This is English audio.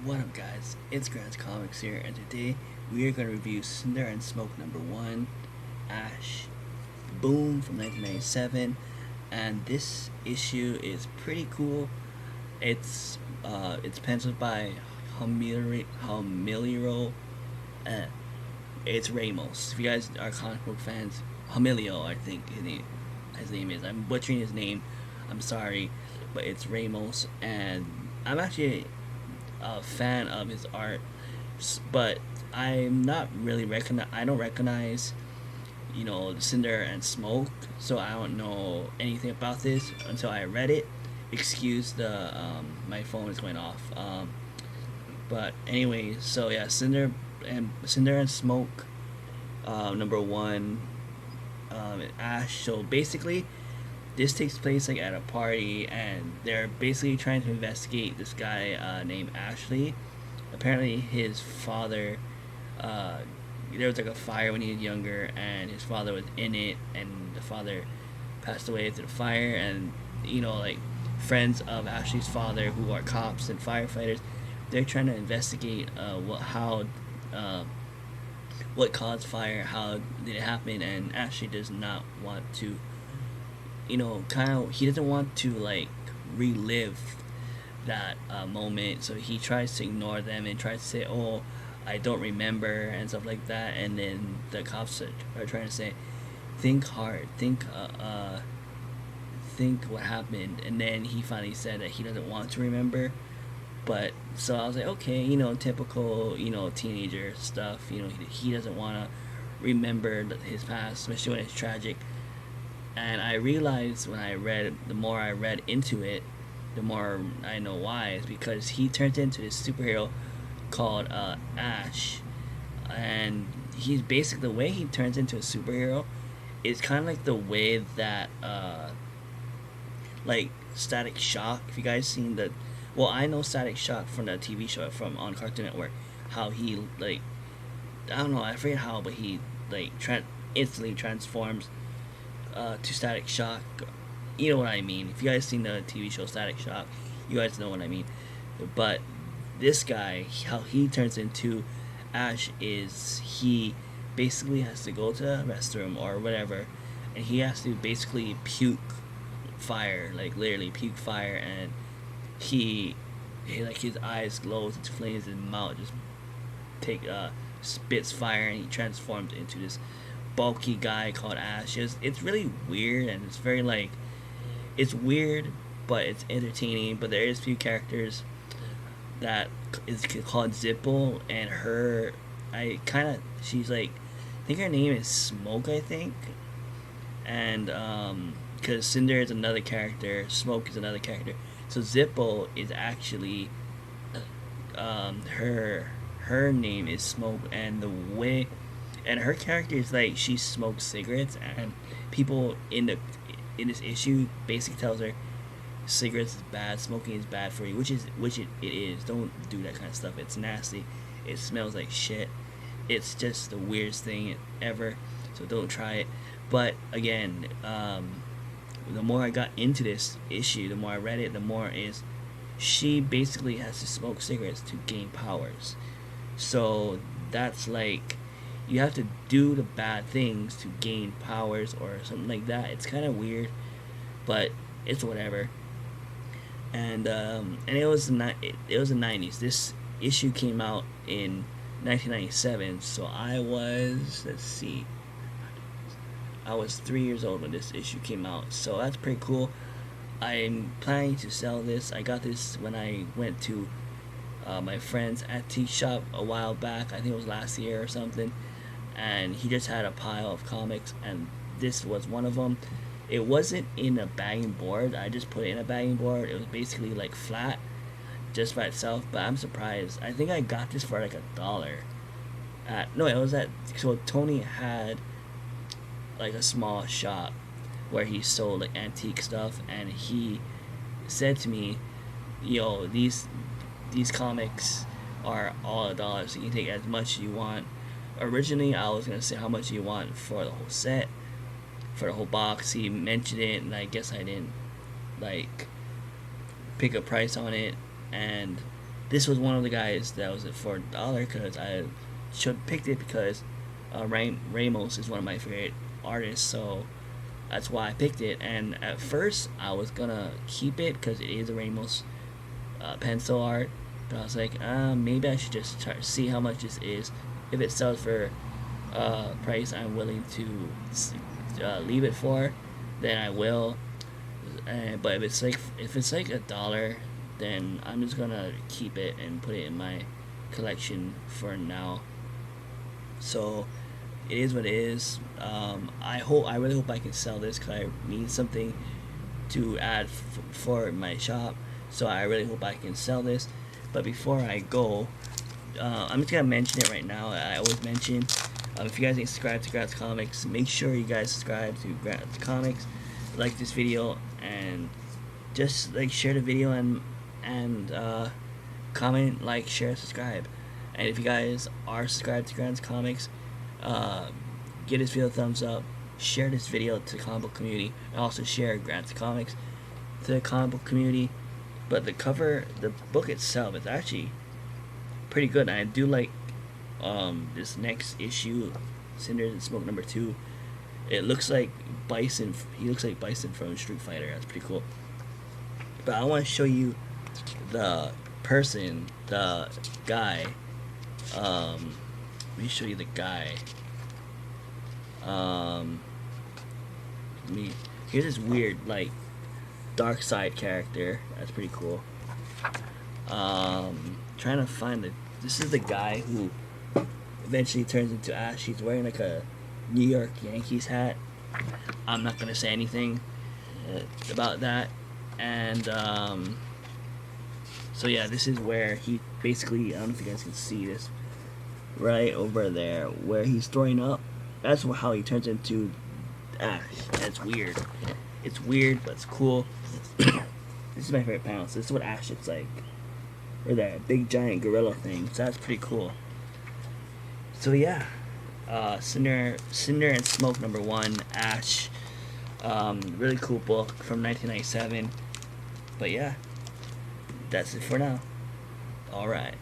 What up, guys? It's Grant's Comics here, and today we are going to review Cinder and Smoke #1, Ash, Boom from 1997, and this issue is pretty cool. It's penciled by Hamiliro. Uh, it's Ramos. If you guys are comic book fans, Hamilio, I think his name is. I'm butchering his name. I'm sorry, but it's Ramos, and I'm actually a fan of his art, but I'm not really recognize. I don't recognize, Cinder and Smoke, so I don't know anything about this until I read it. Excuse the my phone is going off. But anyway, so yeah, Cinder and Smoke, #1, Ash. So basically, this takes place like at a party, and they're basically trying to investigate this guy named Ashley. Apparently, his father, uh, there was like a fire when he was younger, and his father was in it, and the father passed away through the fire. And like friends of Ashley's father, who are cops and firefighters, they're trying to investigate uh, what caused fire, how did it happen, and Ashley does not want to kind of he doesn't want to like relive that moment, so he tries to ignore them and tries to say, "Oh, I don't remember," and stuff like that. And then the cops are trying to say, "Think hard, think what happened." And then he finally said that he doesn't want to remember. But so I was like, okay, typical, teenager stuff. He doesn't want to remember his past, especially when it's tragic. And I realized when the more I read into it, the more I know why. It's because he turns into this superhero called Ash, and he's basically the way he turns into a superhero is kind of like the way that like Static Shock. If you guys seen well, I know Static Shock from the TV show from on Cartoon Network. How he like, I don't know, I forget how, but he like instantly transforms to Static Shock. You know what I mean. If you guys seen the TV show Static Shock, you guys know what I mean. But this guy, how he turns into Ash is he basically has to go to the restroom or whatever, and he has to basically puke fire, like literally puke fire, and he like his eyes glows into flames, his mouth just take spits fire, and he transforms into this bulky guy called Ash. It's really weird, and it's very like it's weird, but it's entertaining. But there is a few characters that is called Zipple, and she's like, I think her name is Smoke, I think, and because Cinder is another character, Smoke is another character. So Zippo is actually her name is Smoke, and the way and her character is like she smokes cigarettes, and people in this issue basically tells her cigarettes is bad, smoking is bad for you, which it is. Don't do that kind of stuff. It's nasty. It smells like shit. It's just the weirdest thing ever. So don't try it. But again, the more I got into this issue, the more I read it, the more is she basically has to smoke cigarettes to gain powers. So that's like you have to do the bad things to gain powers or something like that. It's kind of weird, but it's whatever. And it was the 90s. This issue came out in 1997, so I was 3 years old when this issue came out. So that's pretty cool. I'm planning to sell this. I got this when I went to my friend's antique shop a while back. I think it was last year or something. And he just had a pile of comics, and this was one of them. It wasn't in a bagging board. I just put it in a bagging board. It was basically like flat, just by itself. But I'm surprised. I think I got this for like $1. No, it was at so Tony had like a small shop where he sold like antique stuff, and he said to me, "Yo, these comics are all $1, so you can take as much as you want." Originally, I was gonna say how much you want for the whole set, for the whole box. He mentioned it, and I guess I didn't like pick a price on it, and this was one of the guys that was for $1 because I should picked it because Ramos is one of my favorite artists, so that's why I picked it. And at first, I was gonna keep it because it is a Ramos pencil art. But I was like, maybe I should just try to see how much this is. If it sells for price I'm willing to leave it for, then I will. But if it's like $1, then I'm just gonna keep it and put it in my collection for now. So it is what it is. I really hope I can sell this because I need something to add for my shop. So I really hope I can sell this. But before I go, I'm just gonna mention it right now. I always mention, if you guys ain't subscribed to Gratz Comics, make sure you guys subscribe to Gratz Comics, like this video, and just like share the video and comment, like, share, subscribe. And if you guys are subscribed to Gratz Comics, give this video a thumbs up, share this video to the comic book community, and also share Gratz Comics to the comic book community. But the book itself is actually pretty good. And I do like this next issue, Cinder and Smoke #2. It looks like Bison. He looks like Bison from Street Fighter. That's pretty cool. But I want to show you the person, the guy. Let me show you the guy. Here's this weird, like, dark side character. That's pretty cool. Trying to find this is the guy who eventually turns into Ash. He's wearing like a New York Yankees hat. I'm not gonna say anything about that. And so yeah, this is where he basically, I don't know if you guys can see this right over there where he's throwing up. That's how he turns into Ash. That's weird. It's weird, but it's cool. This is my favorite panel. So this is what Ash looks like. Or that big giant gorilla thing. So that's pretty cool. So yeah. Cinder and Smoke #1, Ash. Really cool book from 1997. But yeah. That's it for now. Alright.